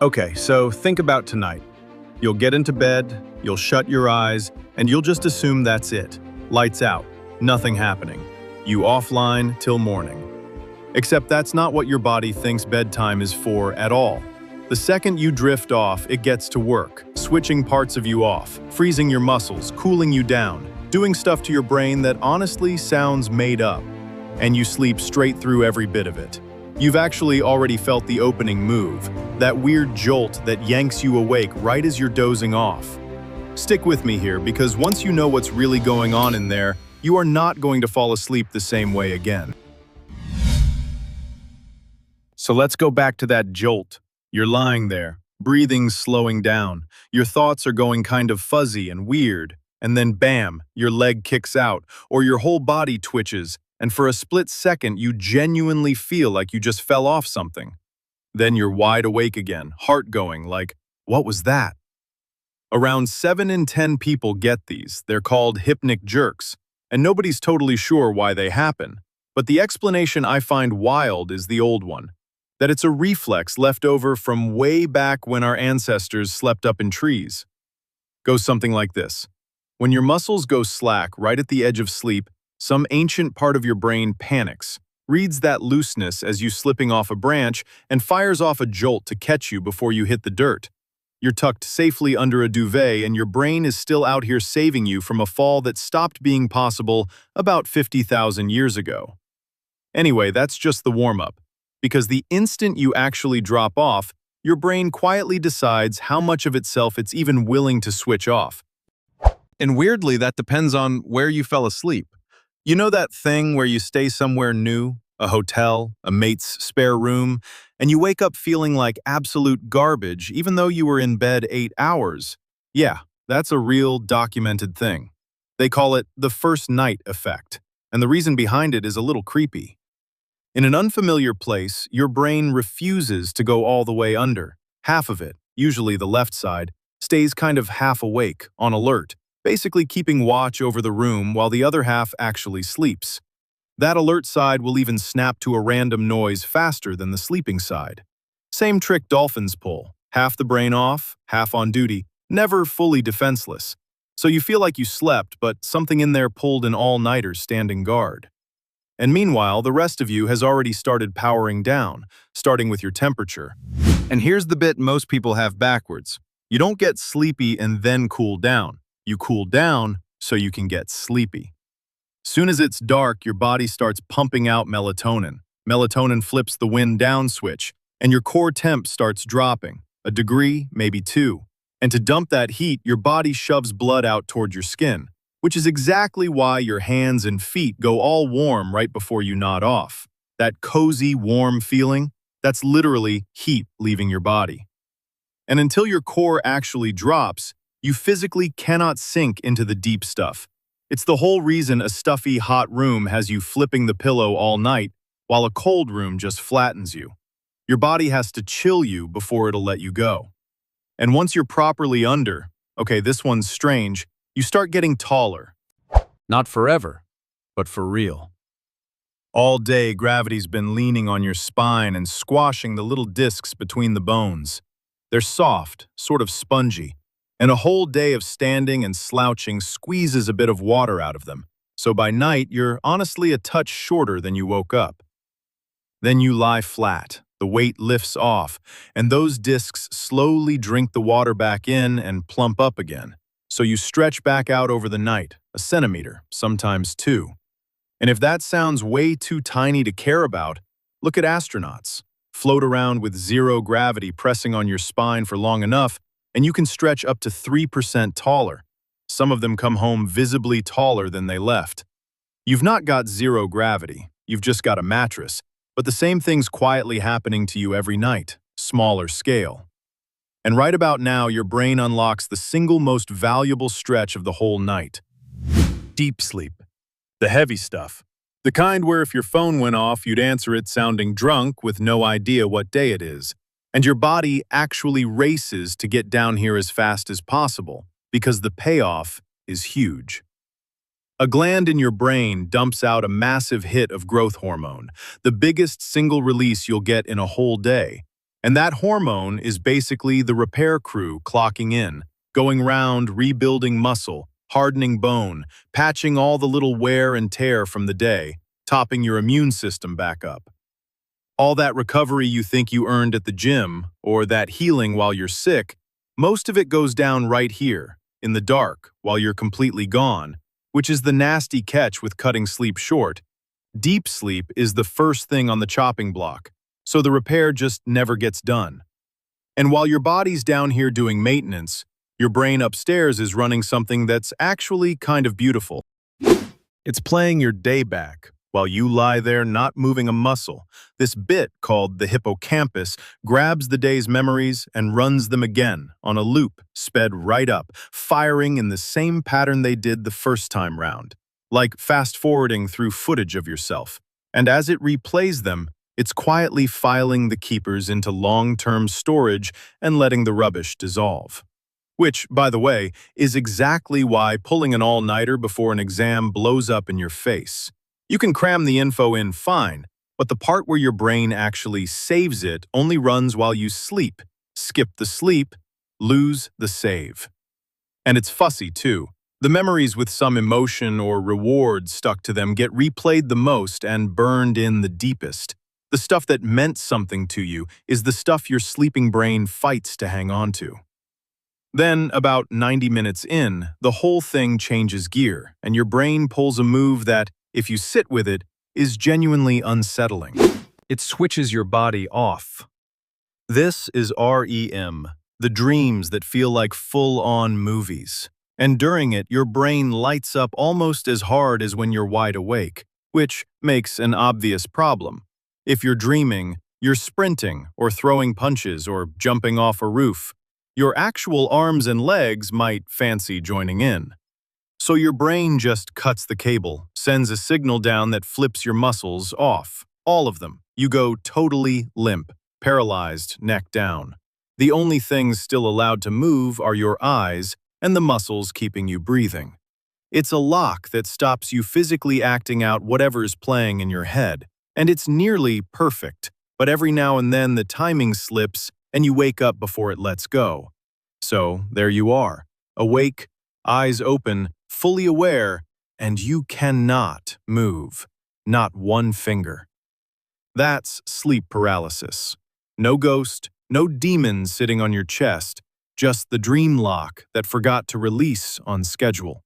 Okay, so think about tonight. You'll get into bed, you'll shut your eyes, and you'll just assume that's it. Lights out, nothing happening. You offline till morning. Except that's not what your body thinks bedtime is for at all. The second you drift off, it gets to work, switching parts of you off, freezing your muscles, cooling you down, doing stuff to your brain that honestly sounds made up. And you sleep straight through every bit of it. You've actually already felt the opening move, that weird jolt that yanks you awake right as you're dozing off. Stick with me here, because once you know what's really going on in there, you are not going to fall asleep the same way again. So let's go back to that jolt. You're lying there, breathing's slowing down, your thoughts are going kind of fuzzy and weird, and then bam, your leg kicks out, or your whole body twitches, and for a split second you genuinely feel like you just fell off something. Then you're wide awake again, heart going, like, what was that? Around 7 in 10 people get these. They're called hypnic jerks, and nobody's totally sure why they happen. But the explanation I find wild is the old one, that it's a reflex left over from way back when our ancestors slept up in trees. Goes something like this. When your muscles go slack right at the edge of sleep, some ancient part of your brain panics, reads that looseness as you slipping off a branch, and fires off a jolt to catch you before you hit the dirt. You're tucked safely under a duvet, and your brain is still out here saving you from a fall that stopped being possible about 50,000 years ago. Anyway, that's just the warm-up, because the instant you actually drop off, your brain quietly decides how much of itself it's even willing to switch off. And weirdly, that depends on where you fell asleep. You know that thing where you stay somewhere new, a hotel, a mate's spare room, and you wake up feeling like absolute garbage even though you were in bed 8 hours? Yeah, that's a real documented thing. They call it the first night effect, and the reason behind it is a little creepy. In an unfamiliar place, your brain refuses to go all the way under. Half of it, usually the left side, stays kind of half awake, on alert, basically keeping watch over the room while the other half actually sleeps. That alert side will even snap to a random noise faster than the sleeping side. Same trick dolphins pull, half the brain off, half on duty, never fully defenseless. So you feel like you slept, but something in there pulled an all-nighter standing guard. And meanwhile, the rest of you has already started powering down, starting with your temperature. And here's the bit most people have backwards. You don't get sleepy and then cool down. You cool down so you can get sleepy. Soon as it's dark, your body starts pumping out melatonin. Melatonin flips the wind down switch, and your core temp starts dropping, a degree, maybe 2. And to dump that heat, your body shoves blood out toward your skin, which is exactly why your hands and feet go all warm right before you nod off. That cozy, warm feeling, that's literally heat leaving your body. And until your core actually drops, you physically cannot sink into the deep stuff. It's the whole reason a stuffy, hot room has you flipping the pillow all night, while a cold room just flattens you. Your body has to chill you before it'll let you go. And once you're properly under, okay, this one's strange, you start getting taller. Not forever, but for real. All day, gravity's been leaning on your spine and squashing the little discs between the bones. They're soft, sort of spongy, and a whole day of standing and slouching squeezes a bit of water out of them, so by night you're honestly a touch shorter than you woke up. Then you lie flat, the weight lifts off, and those discs slowly drink the water back in and plump up again, so you stretch back out over the night, a centimeter, sometimes 2. And if that sounds way too tiny to care about, look at astronauts. Float around with zero gravity pressing on your spine for long enough, and you can stretch up to 3% taller. Some of them come home visibly taller than they left. You've not got zero gravity, you've just got a mattress, but the same thing's quietly happening to you every night, smaller scale. And right about now, your brain unlocks the single most valuable stretch of the whole night. Deep sleep. The heavy stuff. The kind where if your phone went off, you'd answer it sounding drunk with no idea what day it is. And your body actually races to get down here as fast as possible, because the payoff is huge. A gland in your brain dumps out a massive hit of growth hormone, the biggest single release you'll get in a whole day. And that hormone is basically the repair crew clocking in, going round rebuilding muscle, hardening bone, patching all the little wear and tear from the day, topping your immune system back up. All that recovery you think you earned at the gym, or that healing while you're sick, most of it goes down right here, in the dark, while you're completely gone, which is the nasty catch with cutting sleep short. Deep sleep is the first thing on the chopping block, so the repair just never gets done. And while your body's down here doing maintenance, your brain upstairs is running something that's actually kind of beautiful. It's playing your day back while you lie there not moving a muscle. This bit, called the hippocampus, grabs the day's memories and runs them again on a loop, sped right up, firing in the same pattern they did the first time round, like fast-forwarding through footage of yourself. And as it replays them, it's quietly filing the keepers into long-term storage and letting the rubbish dissolve. Which, by the way, is exactly why pulling an all-nighter before an exam blows up in your face. You can cram the info in fine, but the part where your brain actually saves it only runs while you sleep. Skip the sleep, lose the save. And it's fussy, too. The memories with some emotion or reward stuck to them get replayed the most and burned in the deepest. The stuff that meant something to you is the stuff your sleeping brain fights to hang on to. Then, about 90 minutes in, the whole thing changes gear, and your brain pulls a move that, if you sit with it, is genuinely unsettling. It switches your body off. This is REM, the dreams that feel like full-on movies. And during it, your brain lights up almost as hard as when you're wide awake, which makes an obvious problem. If you're dreaming, you're sprinting, or throwing punches, or jumping off a roof. Your actual arms and legs might fancy joining in. So your brain just cuts the cable, sends a signal down that flips your muscles off. All of them. You go totally limp, paralyzed, neck down. The only things still allowed to move are your eyes and the muscles keeping you breathing. It's a lock that stops you physically acting out whatever's playing in your head, and it's nearly perfect, but every now and then the timing slips and you wake up before it lets go. So there you are, awake, eyes open, fully aware, and you cannot move, not one finger. That's sleep paralysis. No ghost, no demon sitting on your chest, just the dream lock that forgot to release on schedule.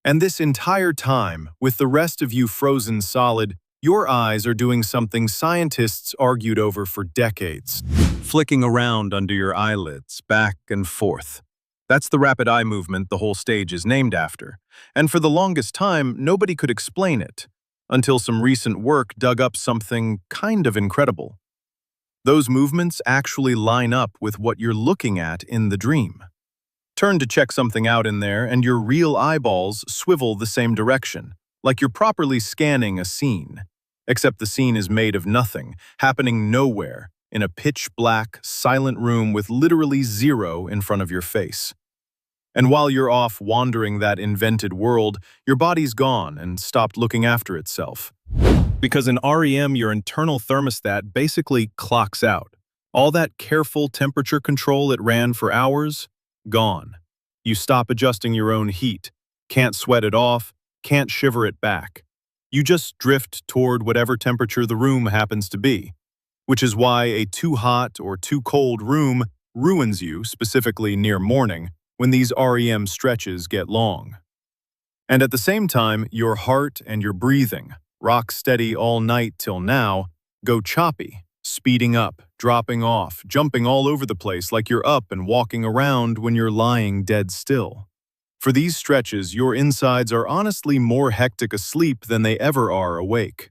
And this entire time, with the rest of you frozen solid, your eyes are doing something scientists argued over for decades. Flicking around under your eyelids, back and forth. That's the rapid eye movement the whole stage is named after. And for the longest time, nobody could explain it, until some recent work dug up something kind of incredible. Those movements actually line up with what you're looking at in the dream. Turn to check something out in there, and your real eyeballs swivel the same direction, like you're properly scanning a scene. Except the scene is made of nothing, happening nowhere, in a pitch-black, silent room with literally zero in front of your face. And while you're off wandering that invented world, your body's gone and stopped looking after itself. Because in REM, your internal thermostat basically clocks out. All that careful temperature control it ran for hours, gone. You stop adjusting your own heat, can't sweat it off, can't shiver it back. You just drift toward whatever temperature the room happens to be, which is why a too hot or too cold room ruins you, specifically near morning, when these REM stretches get long. And at the same time, your heart and your breathing, rock steady all night till now, go choppy, speeding up, dropping off, jumping all over the place like you're up and walking around when you're lying dead still. For these stretches, your insides are honestly more hectic asleep than they ever are awake.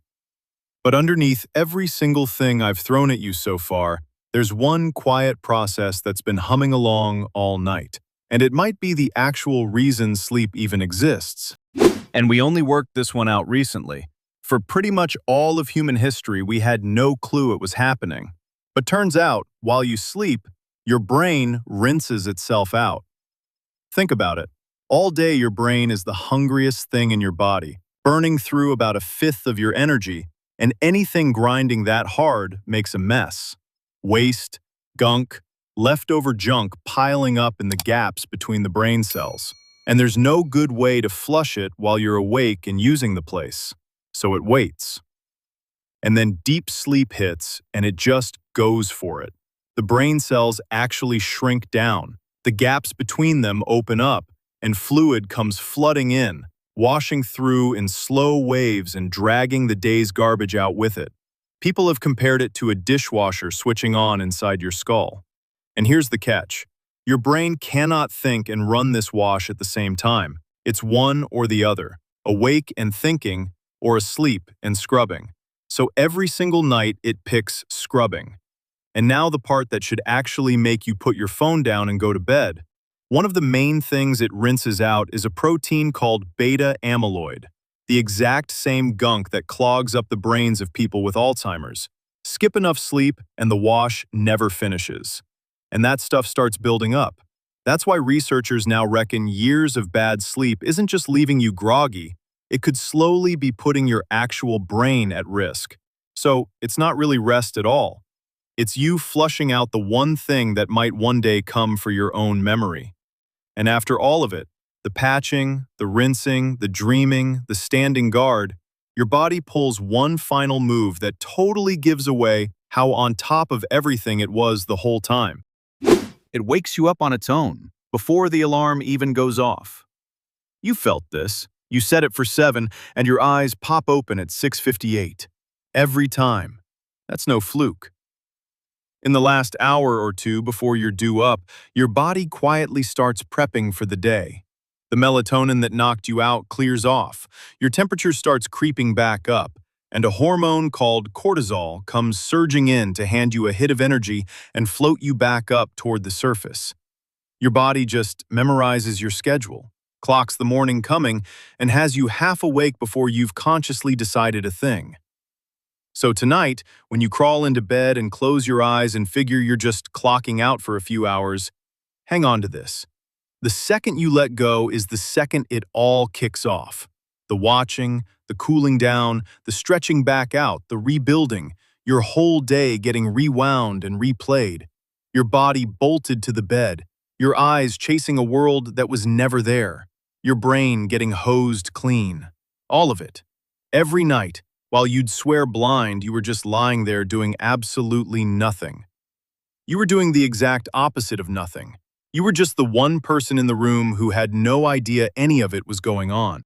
But underneath every single thing I've thrown at you so far, there's one quiet process that's been humming along all night, and it might be the actual reason sleep even exists. And we only worked this one out recently. For pretty much all of human history, we had no clue it was happening. But turns out, while you sleep, your brain rinses itself out. Think about it. All day your brain is the hungriest thing in your body, burning through about 1/5 of your energy, and anything grinding that hard makes a mess. Waste, gunk, leftover junk piling up in the gaps between the brain cells. And there's no good way to flush it while you're awake and using the place. So it waits. And then deep sleep hits, and it just goes for it. The brain cells actually shrink down. The gaps between them open up, and fluid comes flooding in, washing through in slow waves and dragging the day's garbage out with it. People have compared it to a dishwasher switching on inside your skull. And here's the catch. Your brain cannot think and run this wash at the same time. It's one or the other, awake and thinking, or asleep and scrubbing. So every single night it picks scrubbing. And now the part that should actually make you put your phone down and go to bed. One of the main things it rinses out is a protein called beta amyloid, the exact same gunk that clogs up the brains of people with Alzheimer's. Skip enough sleep and the wash never finishes. And that stuff starts building up. That's why researchers now reckon years of bad sleep isn't just leaving you groggy, it could slowly be putting your actual brain at risk. So it's not really rest at all. It's you flushing out the one thing that might one day come for your own memory. And after all of it, the patching, the rinsing, the dreaming, the standing guard, your body pulls one final move that totally gives away how on top of everything it was the whole time. It wakes you up on its own, before the alarm even goes off. You felt this. You set it for 7, and your eyes pop open at 6:58. Every time. That's no fluke. In the last hour or two before you're due up, your body quietly starts prepping for the day. The melatonin that knocked you out clears off, your temperature starts creeping back up, and a hormone called cortisol comes surging in to hand you a hit of energy and float you back up toward the surface. Your body just memorizes your schedule, clocks the morning coming, and has you half awake before you've consciously decided a thing. So tonight, when you crawl into bed and close your eyes and figure you're just clocking out for a few hours, hang on to this. The second you let go is the second it all kicks off. The watching, the cooling down, the stretching back out, the rebuilding, your whole day getting rewound and replayed. Your body bolted to the bed, your eyes chasing a world that was never there, your brain getting hosed clean. All of it. Every night, while you'd swear blind you were just lying there doing absolutely nothing. You were doing the exact opposite of nothing. You were just the one person in the room who had no idea any of it was going on.